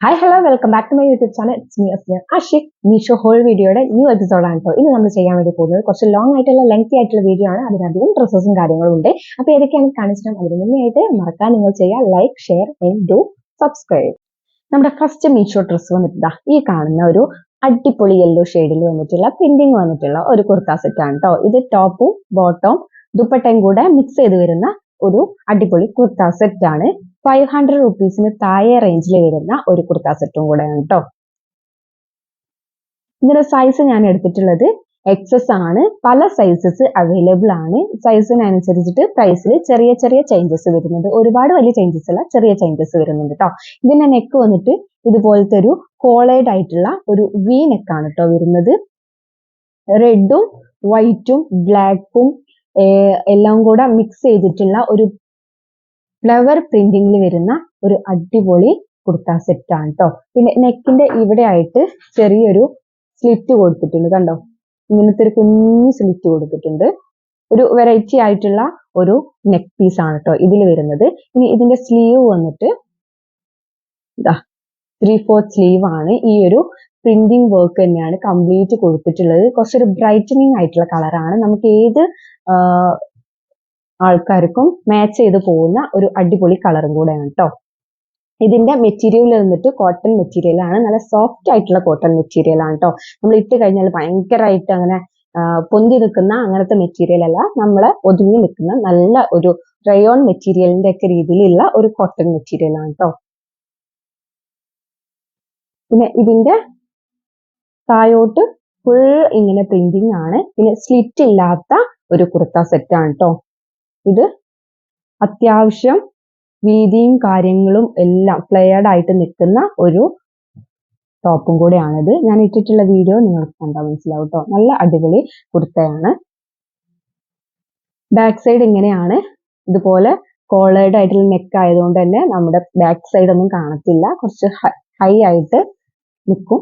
Hi hello welcome back to my YouTube channel. It's me Asliya Ashiq. Meesho haul വീഡിയോയുടെ new എപ്പിസോഡാണ് കേട്ടോ. ഇന്ന് നമ്മൾ ചെയ്യാൻ വേണ്ടി പോകുന്നത് കുറച്ച് ലോങ് ആയിട്ടുള്ള ലെങ്തി ആയിട്ടുള്ള വീഡിയോ ആണ്. അതിനധികം ഡ്രസ്സസും കാര്യങ്ങളും ഉണ്ട്. അപ്പോൾ ഏതൊക്കെയാണ് കാണിച്ചിട്ട് അതിന് മുന്നേ ആയിട്ട് മറക്കാൻ നിങ്ങൾ ചെയ്യുക like, share and do subscribe. നമ്മുടെ ഫസ്റ്റ് മീഷോ ഡ്രസ്സ് വന്നിട്ട് ഈ കാണുന്ന ഒരു അടിപൊളി യെല്ലോ ഷെയ്ഡിൽ വന്നിട്ടുള്ള പ്രിന്റിങ് വന്നിട്ടുള്ള ഒരു കുർത്ത സെറ്റ് ആണ് കേട്ടോ. ഇത് ടോപ്പും ബോട്ടവും ദുപ്പട്ടയും കൂടെ മിക്സ് ചെയ്ത് വരുന്ന ഒരു അടിപൊളി കുർത്ത സെറ്റ് ആണ്. 500 റുപ്പീസിന് താഴെ റേഞ്ചിൽ വരുന്ന ഒരു കുർത്ത സെറ്റും കൂടെയാണ് കേട്ടോ. ഇതിന്റെ സൈസ് ഞാൻ എടുത്തിട്ടുള്ളത് എക്സസ് ആണ്. പല സൈസസ് അവൈലബിൾ ആണ്. സൈസിനനുസരിച്ചിട്ട് പ്രൈസിൽ ചെറിയ ചെറിയ ചേഞ്ചസ് വരുന്നുണ്ട്. ഒരുപാട് വലിയ ചേഞ്ചസ് അല്ല, ചെറിയ ചേഞ്ചസ് വരുന്നുണ്ട് കേട്ടോ. ഇതിന്റെ നെക്ക് വന്നിട്ട് ഇതുപോലത്തെ ഒരു കോളേഡ് ആയിട്ടുള്ള ഒരു വി നെക്കാണ് കേട്ടോ വരുന്നത്. റെഡും വൈറ്റും ബ്ലാക്കും എല്ലാം കൂടെ മിക്സ് ചെയ്തിട്ടുള്ള ഒരു ഫ്ലവർ പ്രിന്റിംഗിൽ വരുന്ന ഒരു അടിപൊളി കുർത്ത സെറ്റ് ആണ് കേട്ടോ. പിന്നെ നെക്കിന്റെ ഇവിടെ ആയിട്ട് ചെറിയൊരു സ്ലിറ്റ് കൊടുത്തിട്ടുണ്ട്, കണ്ടോ? ഇങ്ങനത്തെ ഒരു കുഞ്ഞു സ്ലിറ്റ് കൊടുത്തിട്ടുണ്ട്. ഒരു വെറൈറ്റി ആയിട്ടുള്ള ഒരു നെക്ക് പീസ് ആണ് കേട്ടോ ഇതിൽ വരുന്നത്. ഇനി ഇതിന്റെ സ്ലീവ് വന്നിട്ട് 3/4 സ്ലീവ് ആണ്. ഈ ഒരു പ്രിന്റിംഗ് വർക്ക് തന്നെയാണ് കംപ്ലീറ്റ് കൊടുത്തിട്ടുള്ളത്. കുറച്ചൊരു ബ്രൈറ്റനിങ് ആയിട്ടുള്ള കളറാണ്. നമുക്ക് ഏത് ആൾക്കാർക്കും മാച്ച് ചെയ്ത് പോകുന്ന ഒരു അടിപൊളി കളറും കൂടെയാണ് കേട്ടോ. ഇതിന്റെ മെറ്റീരിയൽ വന്നിട്ട് കോട്ടൺ മെറ്റീരിയൽ ആണ്. നല്ല സോഫ്റ്റ് ആയിട്ടുള്ള കോട്ടൺ മെറ്റീരിയൽ ആണ് കേട്ടോ. നമ്മൾ ഇട്ട് കഴിഞ്ഞാൽ ഭയങ്കരമായിട്ട് അങ്ങനെ പൊന്തി നിൽക്കുന്ന അങ്ങനത്തെ മെറ്റീരിയൽ അല്ല. നമ്മളെ ഒതുങ്ങി നിൽക്കുന്ന നല്ല ഒരു റയോൺ മെറ്റീരിയലിന്റെ ഒക്കെ രീതിയിലുള്ള ഒരു കോട്ടൺ മെറ്റീരിയൽ ആണ് കേട്ടോ. പിന്നെ ഇതിന്റെ താഴോട്ട് ഫുൾ ഇങ്ങനെ പ്രിന്റിംഗ് ആണ്. പിന്നെ സ്ലിറ്റ് ഇല്ലാത്ത ഒരു കുർത്ത സെറ്റ് ആണ് കേട്ടോ. ഇത് അത്യാവശ്യം വീതിയും കാര്യങ്ങളും എല്ലാം ഫ്ലെയർഡ് ആയിട്ട് നിൽക്കുന്ന ഒരു ടോപ്പും കൂടെയാണിത്. ഞാൻ ഇട്ടിട്ടുള്ള വീഡിയോ നിങ്ങൾക്ക് കണ്ടാൽ മനസ്സിലാവും കേട്ടോ. നല്ല അടിപൊളി കുർത്തയാണ്. ബാക്ക് സൈഡ് ഇങ്ങനെയാണ്. ഇതുപോലെ കോളേർഡ് ആയിട്ടുള്ള നെക്ക് ആയതുകൊണ്ട് തന്നെ നമ്മുടെ ബാക്ക് സൈഡ് ഒന്നും കാണത്തില്ല. കുറച്ച് ഹൈ ആയിട്ട് നിൽക്കും.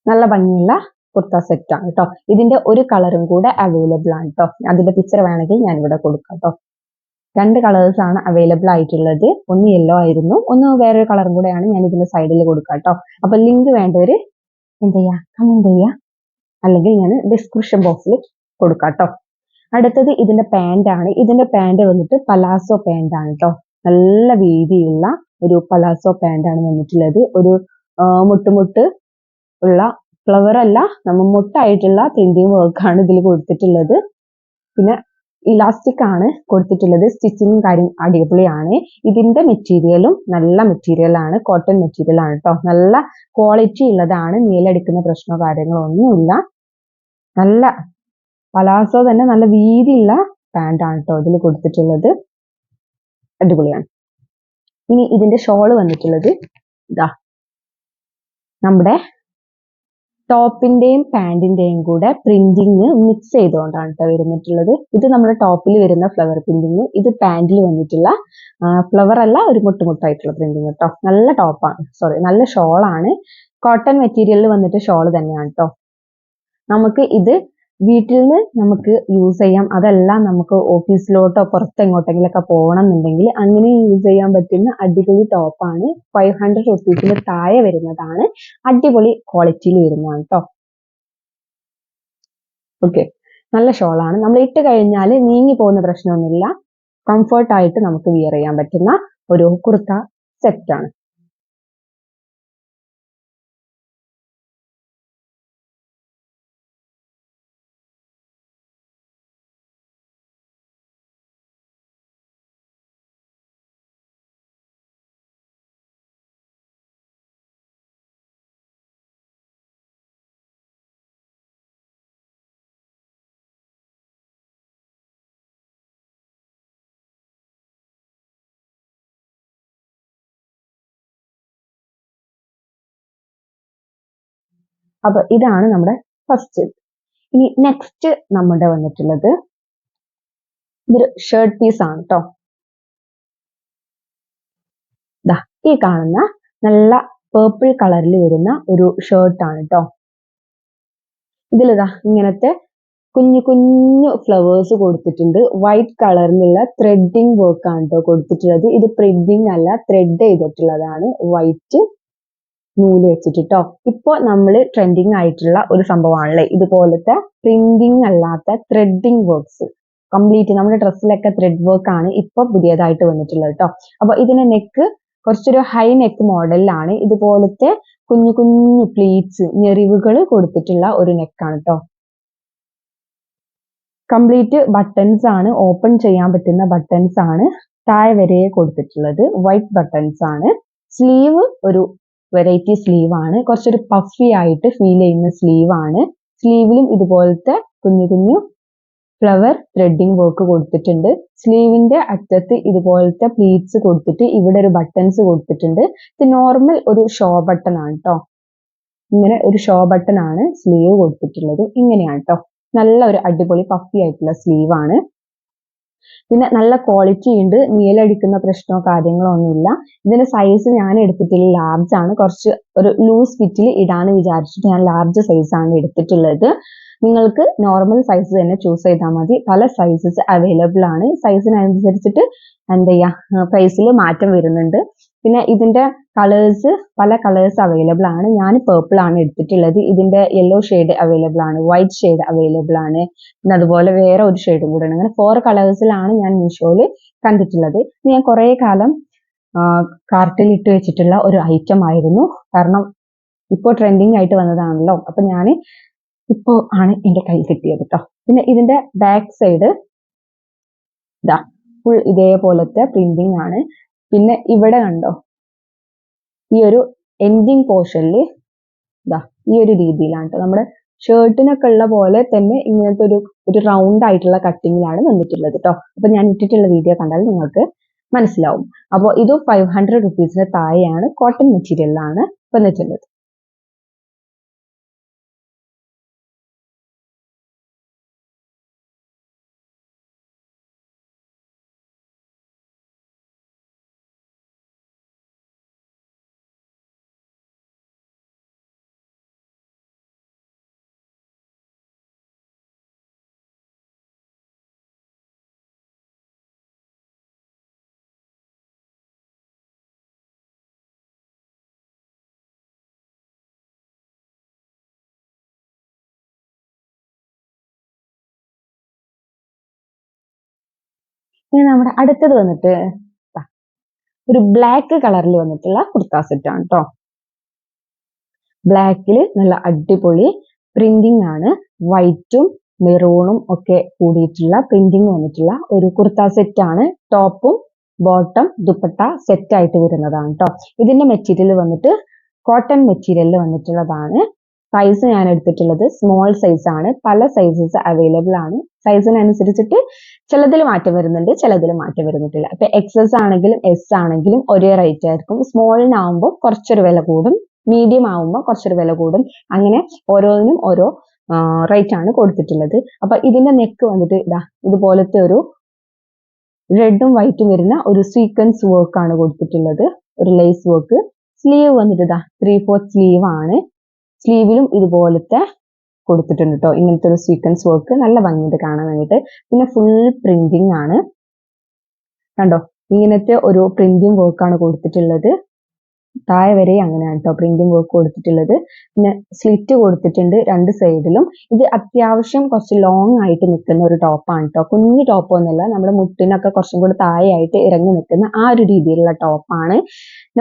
നല്ല ഭംഗിയുള്ള കുർത്ത സെറ്റ് ആണ് കേട്ടോ. ഇതിന്റെ ഒരു കളറും കൂടെ അവൈലബിൾ ആണ് കേട്ടോ. അതിന്റെ പിക്ചർ വേണമെങ്കിൽ ഞാൻ ഇവിടെ കൊടുക്കാം കേട്ടോ. 2 കളേഴ്സ് ആണ് അവൈലബിൾ ആയിട്ടുള്ളത്. ഒന്ന് യെല്ലോ ആയിരുന്നു, ഒന്ന് വേറൊരു കളറും കൂടെയാണ്. ഞാൻ ഇതിന്റെ സൈഡിൽ കൊടുക്കാം കേട്ടോ. അപ്പൊ ലിങ്ക് വേണ്ടവര് എന്ത് ചെയ്യാ, കമന്റ് ചെയ്യാ, അല്ലെങ്കിൽ ഞാൻ ഡിസ്ക്രിപ്ഷൻ ബോക്സിൽ കൊടുക്കാം കേട്ടോ. അടുത്തത് ഇതിന്റെ പാന്റ് ആണ്. ഇതിന്റെ പാന്റ് വന്നിട്ട് പലാസോ പാന്റ് ആണ് കേട്ടോ. നല്ല വീതിയുള്ള ഒരു പലാസോ പാന്റ് ആണ് വന്നിട്ടുള്ളത്. ഒരു മുട്ടുമുട്ട് ഉള്ള ഫ്ലവർ അല്ല, നമ്മൾ മുട്ടായിട്ടുള്ള പ്രിന്റിംഗ് വർക്കാണ് ഇതിൽ കൊടുത്തിട്ടുള്ളത്. പിന്നെ ഇലാസ്റ്റിക് ആണ് കൊടുത്തിട്ടുള്ളത്. സ്റ്റിച്ചിങ്ങും കാര്യം അടിപൊളിയാണ്. ഇതിന്റെ മെറ്റീരിയലും നല്ല മെറ്റീരിയൽ ആണ്, കോട്ടൺ മെറ്റീരിയൽ ആണ് കേട്ടോ. നല്ല ക്വാളിറ്റി ഉള്ളതാണ്. നീലടിക്കുന്ന പ്രശ്നമോ കാര്യങ്ങളോ ഒന്നുമില്ല. നല്ല പലാസോ തന്നെ നല്ല വീതിയുള്ള പാന്റ് ആണ് കേട്ടോ ഇതിൽ കൊടുത്തിട്ടുള്ളത്. അടിപൊളിയാണ്. ഇനി ഇതിന്റെ ഷോള് വന്നിട്ടുള്ളത് നമ്മുടെ ടോപ്പിന്റെയും പാന്റിന്റെയും കൂടെ പ്രിന്റിങ് മിക്സ് ചെയ്തുകൊണ്ടാണ് കേട്ടോ വരുന്നിട്ടുള്ളത്. ഇത് നമ്മുടെ ടോപ്പിൽ വരുന്ന ഫ്ലവർ പ്രിന്റിങ്, ഇത് പാന്റിൽ വന്നിട്ടുള്ള ഫ്ലവർ അല്ല, ഒരു മുട്ടുമുട്ടായിട്ടുള്ള പ്രിന്റിങ് കേട്ടോ. നല്ല ടോപ്പാണ്, നല്ല ഷോളാണ്. കോട്ടൺ മെറ്റീരിയലിൽ വന്നിട്ട് ഷോള് തന്നെയാണ് കേട്ടോ. നമുക്ക് ഇത് വീട്ടിൽ നിന്ന് നമുക്ക് യൂസ് ചെയ്യാം. അതല്ല നമുക്ക് ഓഫീസിലോട്ടോ പുറത്ത് എങ്ങോട്ടെങ്കിലൊക്കെ പോകണം എന്നുണ്ടെങ്കിൽ അങ്ങനെ യൂസ് ചെയ്യാൻ പറ്റുന്ന അടിപൊളി ടോപ്പാണ്. 500 റുപ്പീസിന് താഴെ വരുന്നതാണ്. അടിപൊളി ക്വാളിറ്റിയിൽ വരുന്നതാണ് കേട്ടോ. ഓക്കെ, നല്ല ഷോളാണ്. നമ്മൾ ഇട്ട് കഴിഞ്ഞാൽ നീങ്ങി പോകുന്ന പ്രശ്നമൊന്നുമില്ല. കംഫർട്ടായിട്ട് നമുക്ക് വിയർ ചെയ്യാൻ പറ്റുന്ന ഒരു കുർത്ത സെറ്റാണ്. അപ്പൊ ഇതാണ് നമ്മുടെ ഫസ്റ്റ്. ഇനി നെക്സ്റ്റ് നമ്മുടെ വന്നിട്ടുള്ളത് ഇതൊരു ഷർട്ട് പീസ് ആണ് കേട്ടോ. ഈ കാണുന്ന നല്ല പേർപ്പിൾ കളറിൽ വരുന്ന ഒരു ഷർട്ട് ആണ് കേട്ടോ. ഇതിലിതാ ഇങ്ങനത്തെ കുഞ്ഞു കുഞ്ഞു ഫ്ലവേഴ്സ് കൊടുത്തിട്ടുണ്ട്. വൈറ്റ് കളറിലുള്ള ത്രെഡിങ് വർക്ക് ആണ് കേട്ടോ കൊടുത്തിട്ടുള്ളത്. ഇത് പ്രിന്റിംഗ് അല്ല, ത്രെഡ് ചെയ്തിട്ടുള്ളതാണ് വൈറ്റ് നൂല് വെച്ചിട്ട് ട്ടോ. ഇപ്പൊ നമ്മൾ ട്രെൻഡിങ് ആയിട്ടുള്ള ഒരു സംഭവമാണല്ലേ ഇതുപോലത്തെ പ്രിന്റിംഗ് അല്ലാത്ത ത്രെഡിങ് വർക്ക്സ്. കംപ്ലീറ്റ് നമ്മുടെ ഡ്രസ്സിലൊക്കെ ത്രെഡ് വർക്ക് ആണ് ഇപ്പൊ പുതിയതായിട്ട് വന്നിട്ടുള്ളത് ട്ടോ. അപ്പൊ ഇതിന്റെ നെക്ക് കുറച്ചൊരു ഹൈ നെക്ക് മോഡലിലാണ്. ഇതുപോലത്തെ കുഞ്ഞു കുഞ്ഞു പ്ലീറ്റ്സ് ഞെറിവുകൾ കൊടുത്തിട്ടുള്ള ഒരു നെക്കാണ് ട്ടോ. കംപ്ലീറ്റ് ബട്ടൺസ് ആണ്, ഓപ്പൺ ചെയ്യാൻ പറ്റുന്ന ബട്ടൺസ് ആണ് താഴെ വരെ കൊടുത്തിട്ടുള്ളത്. വൈറ്റ് ബട്ടൺസ് ആണ്. സ്ലീവ് ഒരു വെറൈറ്റി സ്ലീവ് ആണ്, കുറച്ചൊരു പഫി ആയിട്ട് ഫീൽ ചെയ്യുന്ന സ്ലീവ് ആണ്. സ്ലീവിലും ഇതുപോലത്തെ കുഞ്ഞു കുഞ്ഞു ഫ്ലവർ ത്രെഡിങ് വർക്ക് കൊടുത്തിട്ടുണ്ട്. സ്ലീവിന്റെ അറ്റത്ത് ഇതുപോലത്തെ പ്ലീറ്റ്സ് കൊടുത്തിട്ട് ഇവിടെ ഒരു ബട്ടൺസ് കൊടുത്തിട്ടുണ്ട്. ഇത് നോർമൽ ഒരു ഷോ ബട്ടൺ ആണ് ട്ടോ. ഇങ്ങനെ ഒരു ഷോ ബട്ടൺ ആണ് സ്ലീവ് കൊടുത്തിട്ടുള്ളത്. ഇങ്ങനെയാണ് ട്ടോ. നല്ല ഒരു അടിപൊളി പഫി ആയിട്ടുള്ള സ്ലീവ് ആണ്. പിന്നെ നല്ല ക്വാളിറ്റി ഉണ്ട്, നീലടിക്കുന്ന പ്രശ്നമോ കാര്യങ്ങളോ ഒന്നുമില്ല. ഇതിന്റെ സൈസ് ഞാൻ എടുത്തിട്ടുള്ള ലാർജ് ആണ്. കുറച്ച് ഒരു ലൂസ് ഫിറ്റിൽ ഇടാന്ന് വിചാരിച്ചിട്ട് ഞാൻ ലാർജ് സൈസ് ആണ് എടുത്തിട്ടുള്ളത്. നിങ്ങൾക്ക് നോർമൽ സൈസ് തന്നെ ചൂസ് ചെയ്താൽ മതി. പല സൈസസ് അവൈലബിൾ ആണ്. സൈസിനനുസരിച്ചിട്ട് എന്താ ചെയ്യുക, പ്രൈസിൽ മാറ്റം വരുന്നുണ്ട്. പിന്നെ ഇതിന്റെ കളേഴ്സ് പല കളേഴ്സ് അവൈലബിൾ ആണ്. ഞാൻ പേർപ്പിൾ ആണ് എടുത്തിട്ടുള്ളത്. ഇതിന്റെ യെല്ലോ ഷെയ്ഡ് അവൈലബിൾ ആണ്, വൈറ്റ് ഷെയ്ഡ് അവൈലബിൾ ആണ്, പിന്നെ അതുപോലെ വേറെ ഒരു ഷെയ്ഡും കൂടെ ആണ്. അങ്ങനെ 4 കളേഴ്സിലാണ് ഞാൻ മീഷോയിൽ കണ്ടിട്ടുള്ളത്. ഞാൻ കുറേ കാലം കാർട്ടിൽ ഇട്ട് വെച്ചിട്ടുള്ള ഒരു ഐറ്റം ആയിരുന്നു. കാരണം ഇപ്പോൾ ട്രെൻഡിങ് ആയിട്ട് വന്നതാണല്ലോ. അപ്പൊ ഞാൻ ഇപ്പോൾ ആണ് എൻ്റെ കയ്യിൽ കിട്ടിയത് കേട്ടോ. പിന്നെ ഇതിന്റെ ബാക്ക് സൈഡ് ഇതാ ഫുൾ ഇതേപോലത്തെ പ്രിന്റിംഗ് ആണ്. പിന്നെ ഇവിടെ കണ്ടോ, ഈ ഒരു എൻഡിങ് പോർഷനിൽ ഇതാ ഈ ഒരു രീതിയിലാണ് കേട്ടോ. നമ്മുടെ ഷർട്ടിനൊക്കെ ഉള്ള പോലെ തന്നെ ഇങ്ങനത്തെ ഒരു റൗണ്ട് ആയിട്ടുള്ള കട്ടിങ്ങിലാണ് വന്നിട്ടുള്ളത് കേട്ടോ. അപ്പൊ ഞാൻ ഇട്ടിട്ടുള്ള വീഡിയോ കണ്ടാൽ നിങ്ങൾക്ക് മനസ്സിലാവും. അപ്പോൾ ഇത് 500 റുപ്പീസിന് താഴെയാണ്, കോട്ടൺ മെറ്റീരിയലിലാണ് വന്നിട്ടുള്ളത്. ഇനി നമ്മുടെ അടുത്തത് വന്നിട്ട് ഒരു ബ്ലാക്ക് കളറിൽ വന്നിട്ടുള്ള കുർത്ത സെറ്റ് ആണ് കേട്ടോ. ബ്ലാക്കിൽ നല്ല അടിപൊളി പ്രിന്റിംഗ് ആണ്. വൈറ്റും മെറൂണും ഒക്കെ കൂടിയിട്ടുള്ള പ്രിന്റിംഗ് വന്നിട്ടുള്ള ഒരു കുർത്ത സെറ്റ് ആണ്. ടോപ്പും ബോട്ടം ദുപ്പട്ട സെറ്റ് ആയിട്ട് വരുന്നതാണ് കേട്ടോ. ഇതിന്റെ മെറ്റീരിയൽ വന്നിട്ട് കോട്ടൺ മെറ്റീരിയലിൽ വന്നിട്ടുള്ളതാണ്. സൈസ് ഞാൻ എടുത്തിട്ടുള്ളത് സ്മോൾ സൈസ് ആണ്. പല സൈസസ് അവൈലബിൾ ആണ്. സൈസിനനുസരിച്ചിട്ട് ചിലതിൽ മാറ്റം വരുന്നുണ്ട്, ചിലതിൽ മാറ്റം വരുന്നിട്ടില്ല. ഇപ്പൊ XS ആണെങ്കിലും S ആണെങ്കിലും ഒരേ റേറ്റ് ആയിരിക്കും. സ്മോളിനാവുമ്പോൾ കുറച്ചൊരു വില കൂടും, മീഡിയം ആവുമ്പോൾ കുറച്ചൊരു വില കൂടും. അങ്ങനെ ഓരോന്നിനും ഓരോ റേറ്റ് ആണ് കൊടുത്തിട്ടുള്ളത്. അപ്പൊ ഇതിന്റെ നെക്ക് വന്നിട്ട് ഇതാ ഇതുപോലത്തെ ഒരു റെഡും വൈറ്റും വരുന്ന ഒരു സീക്വൻസ് വർക്ക് ആണ് കൊടുത്തിട്ടുള്ളത്, ഒരു ലേസ് വർക്ക്. സ്ലീവ് വന്നിട്ട് ഇതാ 3/4 സ്ലീവ് ആണ്. സ്ലീവിലും ഇതുപോലത്തെ കൊടുത്തിട്ടുണ്ട് കേട്ടോ. ഇങ്ങനത്തെ ഒരു സീക്വൻസ് വർക്ക് നല്ല ഭംഗിയുണ്ട് കാണാൻ വേണ്ടിയിട്ട്. പിന്നെ ഫുൾ പ്രിന്റിംഗ് ആണ് കണ്ടോ. ഇങ്ങനത്തെ ഒരു പ്രിന്റിംഗ് വർക്കാണ് കൊടുത്തിട്ടുള്ളത്. താഴെ വരെ അങ്ങനെയാണ് കേട്ടോ പ്രിന്റിംഗ് വർക്ക് കൊടുത്തിട്ടുള്ളത്. പിന്നെ സ്ലിറ്റ് കൊടുത്തിട്ടുണ്ട് രണ്ട് സൈഡിലും. ഇത് അത്യാവശ്യം കുറച്ച് ലോങ് ആയിട്ട് നിൽക്കുന്ന ഒരു ടോപ്പാണ് കേട്ടോ. കുഞ്ഞു ടോപ്പ് ഒന്നുമല്ല, നമ്മുടെ മുട്ടിനൊക്കെ കുറച്ചും കൂടി താഴെയായിട്ട് ഇറങ്ങി നിൽക്കുന്ന ആ ഒരു രീതിയിലുള്ള ടോപ്പാണ്.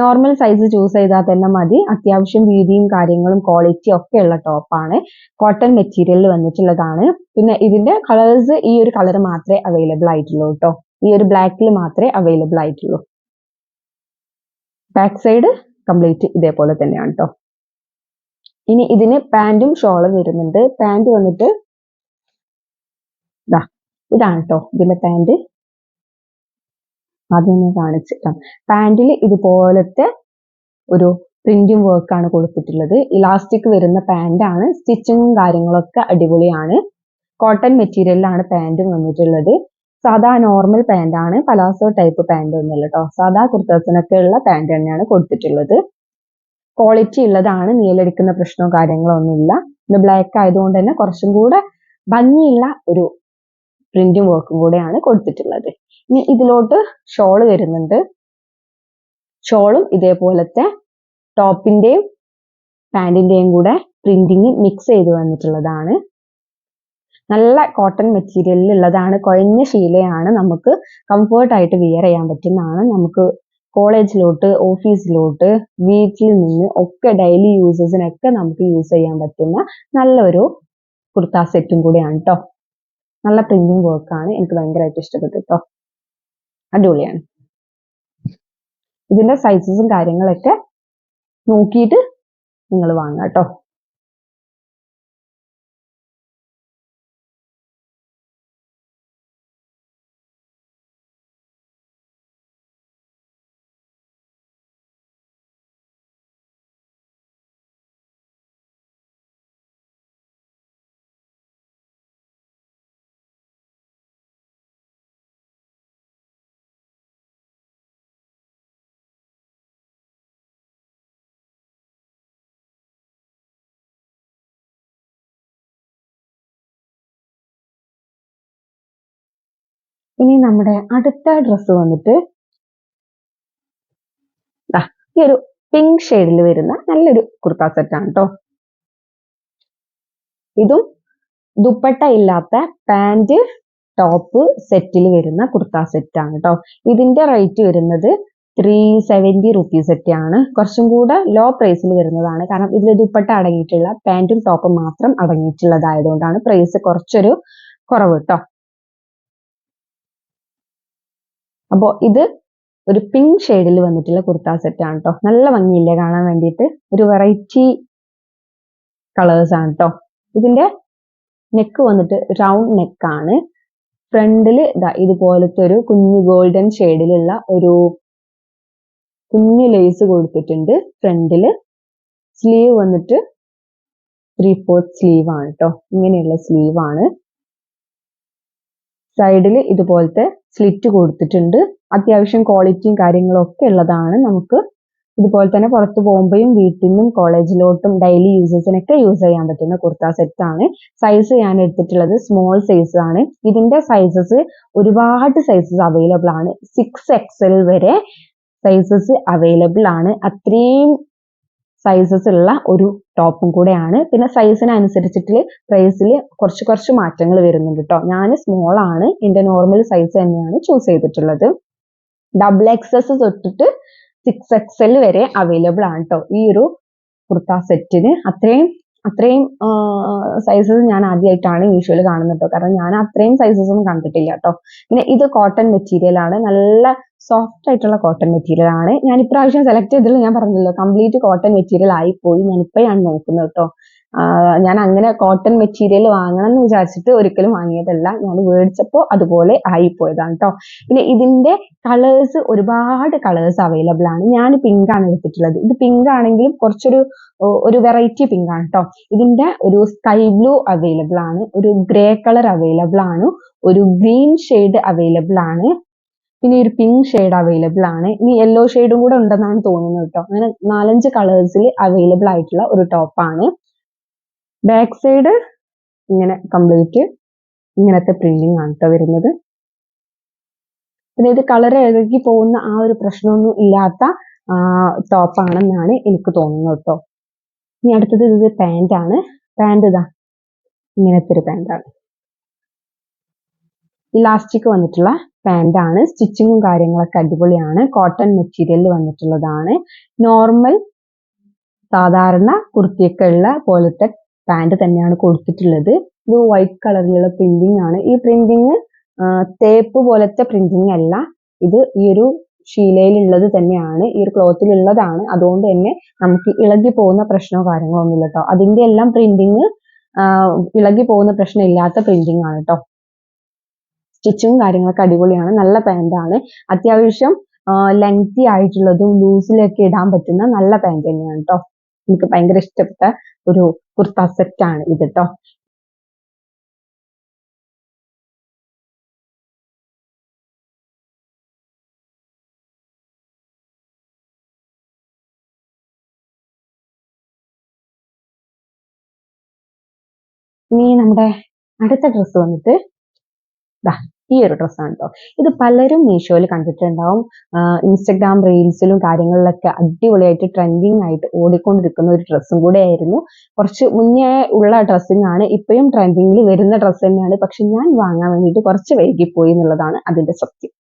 നോർമൽ സൈസ് ചൂസ് ചെയ്താൽ തന്നെ മതി. അത്യാവശ്യം വീതിയും കാര്യങ്ങളും ക്വാളിറ്റി ഒക്കെ ഉള്ള ടോപ്പാണ്. കോട്ടൺ മെറ്റീരിയലിൽ വന്നിട്ടുള്ളതാണ്. പിന്നെ ഇതിന്റെ കളേഴ്സ് ഈ ഒരു കളർ മാത്രമേ അവൈലബിൾ ആയിട്ടുള്ളൂ കേട്ടോ. ഈ ഒരു ബ്ലാക്കിൽ മാത്രമേ അവൈലബിൾ ആയിട്ടുള്ളൂ. ബാക്ക് സൈഡ് കംപ്ലീറ്റ് ഇതേപോലെ തന്നെയാണ് കേട്ടോ. ഇനി ഇതിന് പാന്റും ഷോളും വരുന്നുണ്ട്. പാന്റ് വന്നിട്ട് ഇതാണ് കേട്ടോ ഇതിന്റെ പാന്റ്. അതൊന്ന് കാണിച്ചിട്ടാ. പാന്റിൽ ഇതുപോലത്തെ ഒരു പ്രിന്റിംഗ് വർക്ക് ആണ് കൊടുത്തിട്ടുള്ളത്. ഇലാസ്റ്റിക് വരുന്ന പാന്റ് ആണ്. സ്റ്റിച്ചിങ്ങും കാര്യങ്ങളൊക്കെ അടിപൊളിയാണ്. കോട്ടൺ മെറ്റീരിയലിലാണ് പാന്റും വന്നിട്ടുള്ളത്. സാധാ നോർമൽ പാന്റ് ആണ്, പലാസോ ടൈപ്പ് പാന്റ് ഒന്നുമല്ല കേട്ടോ. സാധാ കുർത്തസിനൊക്കെ ഉള്ള പാന്റ് തന്നെയാണ് കൊടുത്തിട്ടുള്ളത്. ക്വാളിറ്റി ഉള്ളതാണ്, നീലടിക്കുന്ന പ്രശ്നമോ കാര്യങ്ങളോ ഒന്നുമില്ല. ഇത് ബ്ലാക്ക് ആയതുകൊണ്ട് തന്നെ കുറച്ചും കൂടെ ഭംഗിയുള്ള ഒരു പ്രിന്റും വർക്കും കൂടെയാണ് കൊടുത്തിട്ടുള്ളത്. ഇനി ഇതിലോട്ട് ഷോള് വരുന്നുണ്ട്. ഷോളും ഇതേപോലത്തെ ടോപ്പിന്റെയും പാന്റിന്റെയും കൂടെ പ്രിന്റിങ് മിക്സ് ചെയ്ത് വന്നിട്ടുള്ളതാണ്. നല്ല കോട്ടൺ മെറ്റീരിയലിൽ ഉള്ളതാണ്, കുഴഞ്ഞ ശീലയാണ്, നമുക്ക് കംഫർട്ട് ആയിട്ട് വിയർ ചെയ്യാൻ പറ്റുന്നതാണ്. നമുക്ക് കോളേജിലോട്ട്, ഓഫീസിലോട്ട്, വീട്ടിൽ നിന്ന് ഒക്കെ ഡെയിലി യൂസസിനൊക്കെ നമുക്ക് യൂസ് ചെയ്യാൻ പറ്റുന്ന നല്ലൊരു കുർത്ത സെറ്റും കൂടിയാണ് കേട്ടോ. നല്ല പ്രിന്റിങ് വർക്കാണ്, എനിക്ക് ഭയങ്കരമായിട്ട് ഇഷ്ടപ്പെട്ടു കേട്ടോ. അടിപൊളിയാണ്. ഇതിന്റെ സൈസസും കാര്യങ്ങളൊക്കെ നോക്കിയിട്ട് നിങ്ങൾ വാങ്ങാം കേട്ടോ. ഇനി നമ്മുടെ അടുത്ത ഡ്രസ്സ് വന്നിട്ട് ഈ ഒരു പിങ്ക് ഷെയ്ഡിൽ വരുന്ന നല്ലൊരു കുർത്ത സെറ്റാണ് കേട്ടോ. ഇതും ദുപ്പട്ട ഇല്ലാത്ത പാന്റ് ടോപ്പ് സെറ്റിൽ വരുന്ന കുർത്ത സെറ്റ് ആണ് കേട്ടോ. ഇതിന്റെ റേറ്റ് വരുന്നത് 370 റുപ്പീസ് ഒക്കെ ആണ്. കുറച്ചും കൂടെ ലോ പ്രൈസിൽ വരുന്നതാണ്, കാരണം ഇതിൽ ദുപ്പട്ട അടങ്ങിയിട്ടുള്ള പാന്റും ടോപ്പും മാത്രം അടങ്ങിയിട്ടുള്ളതായതുകൊണ്ടാണ് പ്രൈസ് കുറച്ചൊരു കുറവ് കേട്ടോ. അപ്പോൾ ഇത് ഒരു പിങ്ക് ഷെയ്ഡിൽ വന്നിട്ടുള്ള കുർത്ത സെറ്റ് ആണ് കേട്ടോ. നല്ല ഭംഗിയില്ലേ കാണാൻ വേണ്ടിയിട്ട്, ഒരു വെറൈറ്റി കളേഴ്സ് ആണ് കേട്ടോ. ഇതിന്റെ നെക്ക് വന്നിട്ട് റൗണ്ട് നെക്കാണ്. ഫ്രണ്ടിൽ ഇതുപോലത്തെ ഒരു കുഞ്ഞു ഗോൾഡൻ ഷെയ്ഡിലുള്ള ഒരു കുഞ്ഞു ലേസ് കൊടുത്തിട്ടുണ്ട്. ഫ്രണ്ടില് സ്ലീവ് വന്നിട്ട് 3/4 സ്ലീവ് ആണ് കേട്ടോ. ഇങ്ങനെയുള്ള സ്ലീവ് ആണ്. സൈഡിൽ ഇതുപോലത്തെ സ്ലിറ്റ് കൊടുത്തിട്ടുണ്ട്. അത്യാവശ്യം ക്വാളിറ്റിയും കാര്യങ്ങളും ഒക്കെ ഉള്ളതാണ്. നമുക്ക് ഇതുപോലെ തന്നെ പുറത്ത് പോകുമ്പോഴും വീട്ടിൽ നിന്നും കോളേജിലോട്ടും ഡെയിലി യൂസേഴ്സിനൊക്കെ യൂസ് ചെയ്യാൻ പറ്റുന്ന കുർത്ത സെറ്റ് ആണ്. സൈസ് ഞാൻ എടുത്തിട്ടുള്ളത് സ്മോൾ സൈസ് ആണ്. ഇതിന്റെ സൈസസ് ഒരുപാട് സൈസസ് അവൈലബിൾ ആണ്. 6XL വരെ സൈസസ് അവൈലബിൾ ആണ്. അത്രയും സൈസസ് ഉള്ള ഒരു ടോപ്പും കൂടെയാണ്. പിന്നെ സൈസിനനുസരിച്ചിട്ട് പ്രൈസിൽ കുറച്ച് മാറ്റങ്ങൾ വരുന്നുണ്ട് കേട്ടോ. ഞാൻ സ്മോൾ ആണ്, എന്റെ നോർമൽ സൈസ് തന്നെയാണ് ചൂസ് ചെയ്തിട്ടുള്ളത്. XXS തൊട്ടിട്ട് 6XL വരെ അവൈലബിൾ ആണ് കേട്ടോ ഈ ഒരു കുർത്ത സെറ്റിന്. അത്രയും സൈസസ് ഞാൻ ആദ്യമായിട്ടാണ് യൂഷ്വലി കാണുന്നത് കേട്ടോ, കാരണം ഞാൻ അത്രയും സൈസസ് ഒന്നും കണ്ടിട്ടില്ല കേട്ടോ. പിന്നെ ഇത് കോട്ടൺ മെറ്റീരിയൽ ആണ്, നല്ല സോഫ്റ്റ് ആയിട്ടുള്ള കോട്ടൺ മെറ്റീരിയൽ ആണ്. ഞാൻ ഇപ്രാവശ്യം സെലക്ട് ചെയ്തതിൽ ഞാൻ പറഞ്ഞല്ലോ കംപ്ലീറ്റ് കോട്ടൺ മെറ്റീരിയൽ ആയിപ്പോയി. ഞാൻ ഇപ്പോഴാണ് നോക്കുന്നത് കേട്ടോ. ഞാൻ അങ്ങനെ കോട്ടൺ മെറ്റീരിയൽ വാങ്ങണം എന്ന് വിചാരിച്ചിട്ട് ഒരിക്കലും വാങ്ങിയതല്ല, ഞാൻ മേടിച്ചപ്പോൾ അതുപോലെ ആയിപ്പോയതാണ് കേട്ടോ. പിന്നെ ഇതിന്റെ കളേഴ്സ്, ഒരുപാട് കളേഴ്സ് അവൈലബിൾ ആണ്. ഞാൻ പിങ്ക് ആണ് എടുത്തിട്ടുള്ളത്. ഇത് പിങ്ക് ആണെങ്കിലും ഒരു വെറൈറ്റി പിങ്ക് ആണ് കേട്ടോ. ഇതിന്റെ ഒരു സ്കൈ ബ്ലൂ അവൈലബിൾ ആണ്, ഒരു ഗ്രേ കളർ അവൈലബിൾ ആണ്, ഒരു ഗ്രീൻ ഷെയ്ഡ് അവൈലബിൾ ആണ്, പിന്നെ ഒരു പിങ്ക് ഷെയ്ഡ് അവൈലബിൾ ആണ്. ഇനി യെല്ലോ ഷെയ്ഡും കൂടെ ഉണ്ടെന്നാണ് തോന്നുന്നത് കേട്ടോ. അങ്ങനെ 4-5 കളേഴ്സിൽ അവൈലബിൾ ആയിട്ടുള്ള ഒരു ടോപ്പാണ്. ബാക്ക് സൈഡ് ഇങ്ങനെ കംപ്ലീറ്റ് ഇങ്ങനത്തെ പ്രിന്റിംഗ് ആണ് കേട്ടോ വരുന്നത്. പിന്നെ ഇത് കളർ ഇളകി പോകുന്ന ആ ഒരു പ്രശ്നമൊന്നും ഇല്ലാത്ത ടോപ്പാണെന്നാണ് എനിക്ക് തോന്നുന്നത് കേട്ടോ. ഇനി അടുത്തത് ഇത് പാന്റ് ആണ്. പാന്റ് ഇതാ ഇങ്ങനത്തെ ഒരു പാന്റാണ്. ഇലാസ്റ്റിക് വന്നിട്ടുള്ള പാന്റ് ആണ്. സ്റ്റിച്ചിങ്ങും കാര്യങ്ങളൊക്കെ അടിപൊളിയാണ്. കോട്ടൺ മെറ്റീരിയലിൽ വന്നിട്ടുള്ളതാണ്. നോർമൽ സാധാരണ കുർത്തിയൊക്കെ ഉള്ള പോലത്തെ പാന്റ് തന്നെയാണ് കൊടുത്തിട്ടുള്ളത്. ഇത് വൈറ്റ് കളറിലുള്ള പ്രിന്റിംഗ് ആണ്. ഈ പ്രിന്റിംഗ് തേപ്പ് പോലത്തെ പ്രിന്റിംഗ് അല്ല, ഇത് ഈ ഒരു ശീലയിലുള്ളത് തന്നെയാണ്, ഈ ഒരു ക്ലോത്തിലുള്ളതാണ്. അതുകൊണ്ട് തന്നെ നമുക്ക് ഇളകി പോകുന്ന പ്രശ്നമോ കാര്യങ്ങളോ ഒന്നുമില്ല കേട്ടോ. അതിന്റെ എല്ലാം പ്രിന്റിംഗ് ഇളകി പോകുന്ന പ്രശ്നം ഇല്ലാത്ത പ്രിന്റിംഗ് ആണ് കേട്ടോ. സ്റ്റിച്ചും കാര്യങ്ങളൊക്കെ അടിപൊളിയാണ്. നല്ല പാന്റാണ്. അത്യാവശ്യം ലെങ്തി ആയിട്ടുള്ളതും ലൂസിലൊക്കെ ഇടാൻ പറ്റുന്ന നല്ല പാന്റ് തന്നെയാണ് കേട്ടോ. എനിക്ക് ഭയങ്കര ഇഷ്ടപ്പെട്ട ഒരു കുർത്ത സെറ്റ് ആണ് ഇത് കേട്ടോ. ഇനി നമ്മുടെ അടുത്ത ഡ്രസ്സ് വന്നിട്ട് ഈ ഒരു ഡ്രസ്സാണ് കേട്ടോ. ഇത് പലരും മീഷോയിൽ കണ്ടിട്ടുണ്ടാവും. ഇൻസ്റ്റഗ്രാം റീൽസിലും കാര്യങ്ങളിലൊക്കെ അടിപൊളിയായിട്ട് ട്രെൻഡിങ് ആയിട്ട് ഓടിക്കൊണ്ടിരിക്കുന്ന ഒരു ഡ്രസ്സും കൂടെ ആയിരുന്നു. കുറച്ച് മുന്നേ ഉള്ള ഡ്രസ്സിംഗ് ആണ്, ഇപ്പോഴും ട്രെൻഡിങ്ങിൽ വരുന്ന ഡ്രസ്സ് തന്നെയാണ്. പക്ഷെ ഞാൻ വാങ്ങാൻ വേണ്ടിയിട്ട് കുറച്ച് വൈകിപ്പോയി എന്നുള്ളതാണ് അതിന്റെ സത്യം.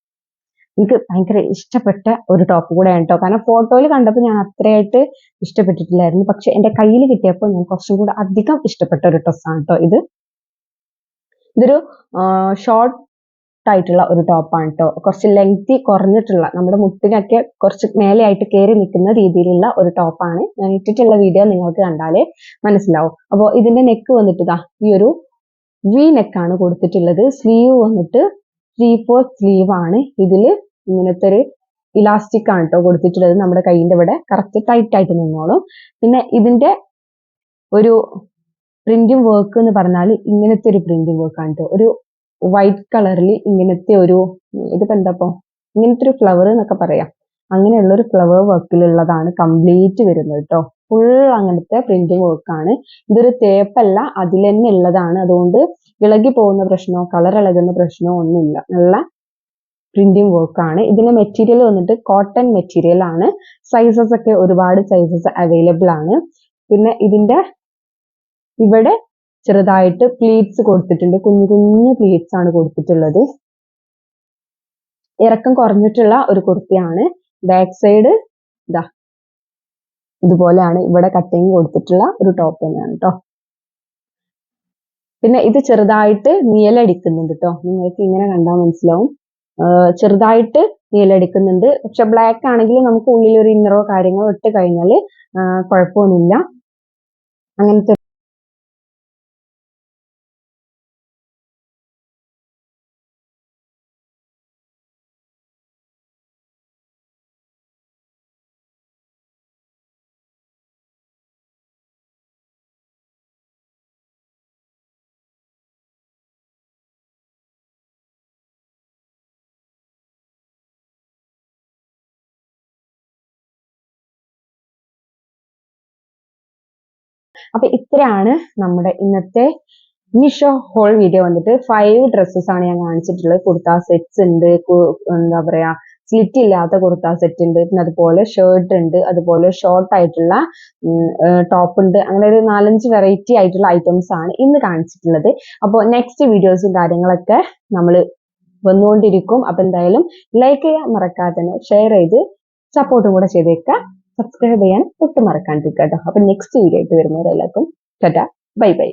എനിക്ക് ഭയങ്കര ഇഷ്ടപ്പെട്ട ഒരു ടോപ്പ് കൂടെയാണ് കേട്ടോ. കാരണം ഫോട്ടോയിൽ കണ്ടപ്പോൾ ഞാൻ അത്രയായിട്ട് ഇഷ്ടപ്പെട്ടിട്ടില്ലായിരുന്നു. പക്ഷെ എന്റെ കയ്യിൽ കിട്ടിയപ്പോൾ ഞാൻ കുറച്ചും കൂടെ അധികം ഇഷ്ടപ്പെട്ട ഒരു ഡ്രസ്സാണ് കേട്ടോ ഇത്. ഇതൊരു ഷോർട്ട് ആയിട്ടുള്ള ഒരു ടോപ്പാണ് കേട്ടോ. കുറച്ച് ലെങ്തി കുറഞ്ഞിട്ടുള്ള, നമ്മുടെ മുട്ടിനൊക്കെ കുറച്ച് മേലെയായിട്ട് കയറി നിൽക്കുന്ന രീതിയിലുള്ള ഒരു ടോപ്പാണ്. ഞാൻ ഇട്ടിട്ടുള്ള വീഡിയോ നിങ്ങൾക്ക് കണ്ടാലേ മനസ്സിലാവും. അപ്പോൾ ഇതിന്റെ നെക്ക് വന്നിട്ട് ഈ ഒരു വി നെക്കാണ് കൊടുത്തിട്ടുള്ളത്. സ്ലീവ് വന്നിട്ട് 3/4 സ്ലീവ് ആണ്. ഇതില് ഇങ്ങനത്തെ ഒരു ഇലാസ്റ്റിക് ആണ് കേട്ടോ കൊടുത്തിട്ടുള്ളത്. നമ്മുടെ കൈയിന്റെ ഇവിടെ കറക്റ്റ് ടൈറ്റ് ആയിട്ട് നിന്നോളും. പിന്നെ ഇതിന്റെ ഒരു പ്രിന്റിംഗ് വർക്ക് എന്ന് പറഞ്ഞാൽ ഇങ്ങനത്തെ ഒരു പ്രിന്റിംഗ് വർക്ക് ആണ് കേട്ടോ. ഒരു വൈറ്റ് കളറിൽ ഇങ്ങനത്തെ ഒരു, ഇതിപ്പോ എന്താപ്പോ ഇങ്ങനത്തെ ഒരു ഫ്ലവർ എന്നൊക്കെ പറയാം, അങ്ങനെയുള്ള ഒരു ഫ്ലവർ വർക്കിലുള്ളതാണ് കംപ്ലീറ്റ് വരുന്നത് കേട്ടോ. ഫുൾ അങ്ങനത്തെ പ്രിന്റിംഗ് വർക്കാണ്. ഇതൊരു തേപ്പല്ല, അതിൽ തന്നെ ഉള്ളതാണ്. അതുകൊണ്ട് ഇളകി പോകുന്ന പ്രശ്നമോ കളർ ഇളകുന്ന പ്രശ്നമോ ഒന്നുമില്ല. നല്ല പ്രിന്റിംഗ് വർക്കാണ്. ഇതിന്റെ മെറ്റീരിയൽ വന്നിട്ട് കോട്ടൺ മെറ്റീരിയൽ ആണ്. സൈസസ് ഒക്കെ ഒരുപാട് സൈസസ് അവൈലബിൾ ആണ്. പിന്നെ ഇതിന്റെ ഇവിടെ ചെറുതായിട്ട് പ്ലീറ്റ്സ് കൊടുത്തിട്ടുണ്ട്. കുഞ്ഞു കുഞ്ഞു പ്ലീറ്റ്സ് ആണ് കൊടുത്തിട്ടുള്ളത്. ഇറക്കം കുറഞ്ഞിട്ടുള്ള ഒരു കുർത്തിയാണ്. ബാക്ക് സൈഡ് ഇതുപോലെയാണ്. ഇവിടെ കട്ടിങ് കൊടുത്തിട്ടുള്ള ഒരു ടോപ്പ് തന്നെയാണ് കേട്ടോ. പിന്നെ ഇത് ചെറുതായിട്ട് നീലടിക്കുന്നുണ്ട് കേട്ടോ. നിങ്ങൾക്ക് ഇങ്ങനെ കണ്ടാൽ മനസ്സിലാവും. ചെറുതായിട്ട് നീലടിക്കുന്നുണ്ട്. പക്ഷെ ബ്ലാക്ക് ആണെങ്കിൽ നമുക്ക് ഉള്ളിൽ ഒരു ഇന്നറോ കാര്യങ്ങളോ ഇട്ട് കഴിഞ്ഞാൽ കുഴപ്പമൊന്നുമില്ല. അങ്ങനത്തെ അപ്പൊ ഇത്രയാണ് നമ്മുടെ ഇന്നത്തെ മീഷോ ഹോൾ വീഡിയോ. വന്നിട്ട് 5 ഡ്രസ്സസ് ആണ് ഞാൻ കാണിച്ചിട്ടുള്ളത്. കുർത്ത സെറ്റ്സ് ഉണ്ട്, എന്താ പറയാ സ്ലിറ്റ് ഇല്ലാത്ത കുർത്ത സെറ്റ് ഉണ്ട്, പിന്നെ അതുപോലെ ഷർട്ട് ഉണ്ട്, അതുപോലെ ഷോർട്ട് ആയിട്ടുള്ള ടോപ്പ് ഉണ്ട്. അങ്ങനെ ഒരു 4-5 വെറൈറ്റി ആയിട്ടുള്ള ഐറ്റംസ് ആണ് ഇന്ന് കാണിച്ചിട്ടുള്ളത്. അപ്പോൾ നെക്സ്റ്റ് വീഡിയോസും കാര്യങ്ങളൊക്കെ നമ്മൾ വന്നുകൊണ്ടിരിക്കും. അപ്പൊ എന്തായാലും ലൈക്ക് ചെയ്യാൻ മറക്കാതെ തന്നെ ഷെയർ ചെയ്ത് സപ്പോർട്ടും കൂടെ ചെയ്തേക്കാം. സബ്സ്ക്രൈബ് ചെയ്യാൻ ഒട്ടും മറക്കാണ്ടിരിക്കുക കേട്ടോ. അപ്പൊ നെക്സ്റ്റ് വീഡിയോ ആയിട്ട് വരുന്നവരെല്ലാവർക്കും ടാറ്റാ, ബൈ ബൈ.